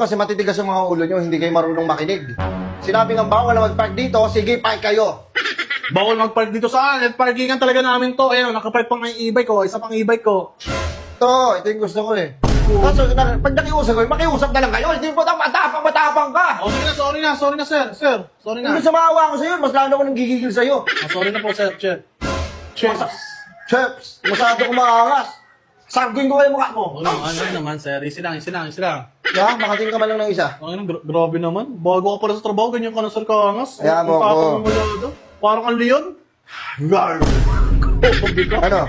kasi matitigas ang mga ulo nyo, hindi kayo marunong makinig. Sinabi ng bawal na mag-park dito, sige, park kayo. Bawal mag-park dito saan. At parkingan talaga namin to. Ayun, nakapark pang e-bike ko. Isa pang e-bike ko. Ito yung gusto ko eh. Kaso, pag nakiusap ko, makiusap na lang kayo. Hindi po matapang ka. Oh, sige na, sorry na, sir. Sir, sorry na. Hindi sa maawa ko sa'yo, mas lalo ko nang gigigil sa'yo. Sorry na po, sir. Cheers. Cheps, masyado ko maangas. Sarguin ko kayo mukha mo. Ano naman, sir. Easy lang. Yeah, makating ka man lang ng isa. Grabe naman. Bago ka pala sa trabaho, ganyan ka na, sir, kaangas. Kaya mo ako. Parang ang leon. Ano?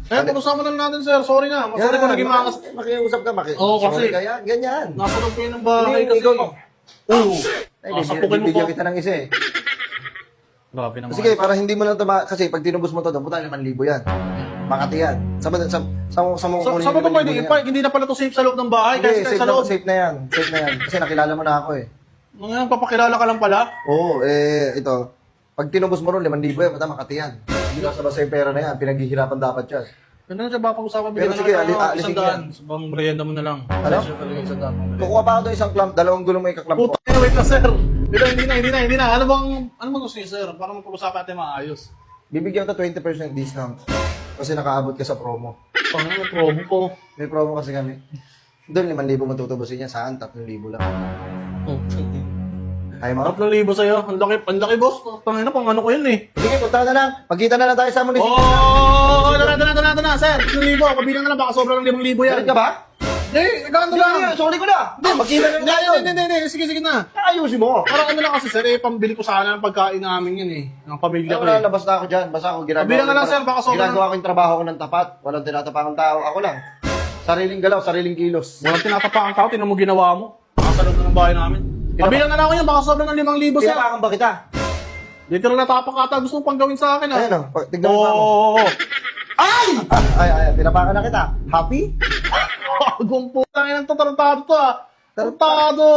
Eh, pag-usapan na natin, sir. Sorry na. Sorry ko naging maangas. Makiusap ka, Oo, kasi- Sorry kaya, ganyan. Nasa loob kayo ng bahay Hindi, kasi. ikaw- Oo. Ay, Sasapukin mo bibigyan po. kita ng isa eh. Grabe naman. Sige, para hindi mo lang kasi pag tinubos mo to, puta 5,000 yan. Makati yan. Sa mo Sa ba pwede i-park? Hindi na pala to safe sa loob ng bahay. Hindi, Kasi safe sa loob. safe na yan. Safe na yan. Kasi nakilala mo na ako eh. Ngayon, papakilala ka lang pala. Oo, ito. Pag tinubos mo ron, 5,000 yan, puta Makati yan. Hindi ka sa yung pera na yan. Pinaghihirapan dapat yan. Ganda na siya ba pag-usapan? Pero sige, alisin ko yan. Bang merienda mo na lang. Ano? Alisin talaga 100. Kukuha pa ako doon isang clamp, 2 gulong may kaklamp ko. Puta, wait na, sir. Hindi na. Ano bang gusto niyo, sir? Para magpag-usapan natin maayos. Bibigyan ko 20% discount. Kasi nakaabot ka sa promo. Pang may promo ko. May promo kasi kami. Doon 5,000 matutubusin niya, saan 3,000 lang. Oh. Ay mo? 3,000 sa'yo. Ang laki, boss. Tangina, pang ano ko yun eh. Sige, punta na lang. Pagkita na lang tayo sa munisipyo. Oh, tara, sir. 3,000. Kabilang na lang, baka sobrang 5,000 yan. Galit ka ba? Hindi, nagkano lang. Sorry ko na. Hindi, magkita na lang tayo. Hindi. Sige na. Ayusin mo. Parang ano lang kasi, sir, pambili ko sana ng pagkain namin yun eh. Ng pamilya ko Wala, eh. labas na ako dyan. Basta ako ginagawa. Kabilang na lang, sir, baka sobrang- Ginagawa ko yung trabaho ko ng tapat. Walang tinatapakang tao. Ako lang. Sariling galaw, sariling kilos. Walang tinatapakan tao, tinan mo ginawa mo. Nakasalog na ng bahay namin. Kabilang na lang ako yun, baka sobrang ng 5,000 sir. Tinapakan ba kita? Literal na tapak ata, gusto mong pang gawin sa akin ah. Ayan o, tignan mo pa mo. Oo. Ay! Ay, tinapakan na kita. Happy? Bagong putang inang to, tarantado to ah. Tarantado.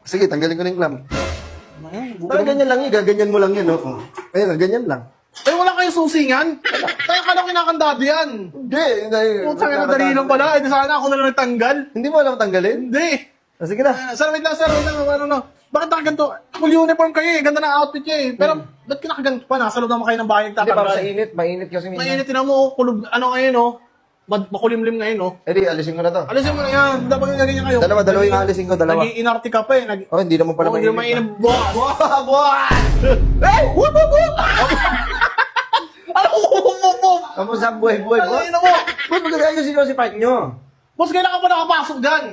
Sige, tanggalin ko na yung clamp. Ganyan lang yun, gaganyan mo lang yun. Oh. Ayun, ganyan lang. Eh, wala kayong susingan? Kaya ka lang kinakandado yan. Hindi. Putang ina, dali lang pala. Eh, di sana ako na lang nagtanggal. Hindi mo alam tanggalin? Hindi. Sige na. Sir, wait lang. Ano. Bakit nakaganto? Full uniform kayo eh. Ganda ng outfit niya eh. Pero, ba't kinakaganto pa? Nasa loob naman kayo ng bahay Hindi, para nagtatanggal. sa init. Mainit kasi minsan. Mainit, tinan mo, kulog, ano ngayon oh. Makulimlim ngayon oh. Eh di, alisin ko na to. Alisin mo na yan. Dapat nga ganyan kayo. Dalawa yung alisin ko, dalawa. Nag-iinarte ka pa eh. Oh, hindi naman pala Hindi mainit. mainit. Boss! Buwan! Hey! Whoop! Ano? Whoop! Kamusta ang buhay-buhay, Ano boss? yun mo? Boss, maganda ayusin nyo si park nyo. Boss, kailan ka pa nakapasok dyan?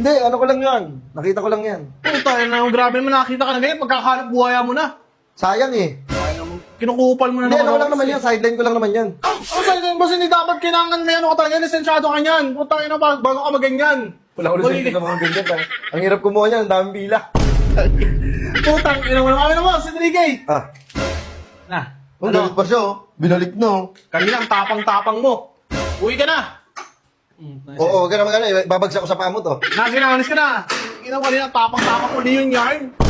Hindi, ano ko lang yan. Nakita ko lang yan. Puta, grabe naman nakita ka na ganyan. Pagkakahanap buhaya mo na. Sayang eh. Kinukupal mo na Hindi, ano ko naman. lang naman yan. Sideline ko lang naman yan. Ang sabi din, boss, hindi dapat kailangan may ano ka talaga. Lisensyado ka niyan. Puta, bago ka maganyan. Wala ko lang sa mga ganyan. Ang hirap kumuha niyan. Ang daming bila. Putang, ina mo naman, si Enrique. Ah. Na, Ang galit pa siya, oh. Binalik na, oh. kanina ang tapang-tapang mo. Uwi ka na. Oo, ganun. Babagsak ko sa paa mo to. Nasinanis ka na. Ina mo kanina, tapang-tapang mo, Leon Yarn.